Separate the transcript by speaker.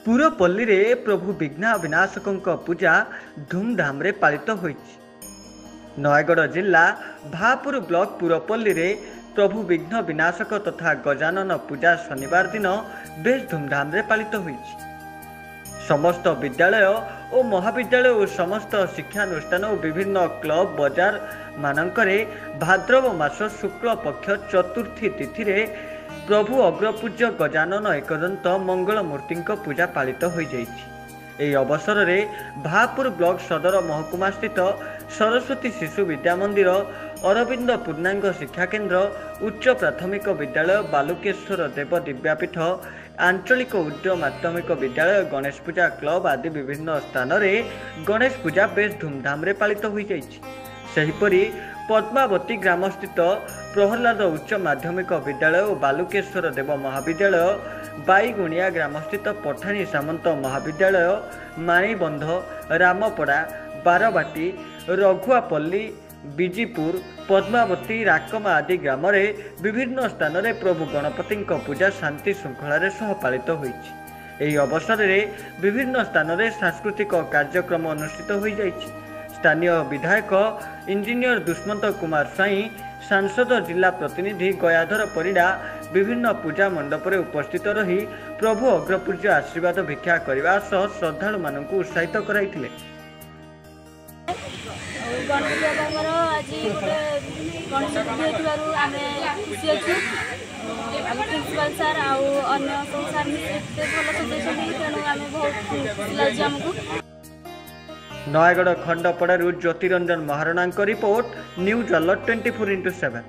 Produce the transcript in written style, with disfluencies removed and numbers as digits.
Speaker 1: पुरपल्ली रे प्रभु विघ्न विनाशक पूजा धूमधाम रे पालित होइछि। नयगढ़ जिला भापुर ब्लॉक पुरपल्ली रे प्रभु विघ्न विनाशक तथा गजानन पूजा शनिवार दिन बेस धूमधाम रे पालित होइछि। समस्त विद्यालय और महाविद्यालय और समस्त शिक्षानुष्ठान और विभिन्न क्लब बाजार मानकरे भाद्रव मास शुक्ल पक्ष चतुर्थी तिथि रे प्रभु अग्रपूज्य गजानन एकदंत मंगल मूर्ति पूजा पालित हो जाइछि। एही अवसर में भापुर ब्लॉक सदर महकुमा स्थित सरस्वती शिशु विद्या मंदिर, अरविंद पूर्णांग शिक्षा केन्द्र, उच्च प्राथमिक विद्यालय, बालुकेश्वर देव दिव्यापीठ, आंचलिक उच्च माध्यमिक विद्यालय, गणेश पूजा क्लब आदि विभिन्न स्थान में गणेश पूजा बेस धूमधाम रे पालित हो जाइछि। सेहिपरि पद्मावती ग्राम स्थित प्रहलाद उच्च माध्यमिक विद्यालय और बालुकेश्वर देव महाविद्यालय, बाईगुणिया ग्राम स्थित पठाणी सामंत महाविद्यालय, माणीबंध, रामपड़ा, बारबाटी, रघुआपल्ली, बिजीपुर, पद्मावती, राकमा आदि ग्राम रे विभिन्न स्थान रे प्रभु गणपति पूजा शांति श्रृंखला सह पालित होइछि। एही अवसर में विभिन्न स्थान रे सांस्कृतिक कार्यक्रम अनुष्ठित हो जाइछि। स्थानीय विधायक इंजीनियर दुष्मंत कुमार साई, सांसद जिला प्रतिनिधि गयाधर परिड़ा विभिन्न पूजा मंडप रे उपस्थित रही प्रभु अग्रपूज्य आशीर्वाद भिक्षा करने सह श्रद्धालु मानक उत्साहित कराइथिले। नयगढ़ खंडपड़ारू Jyotiranjan Maharana report, news alert 24x7।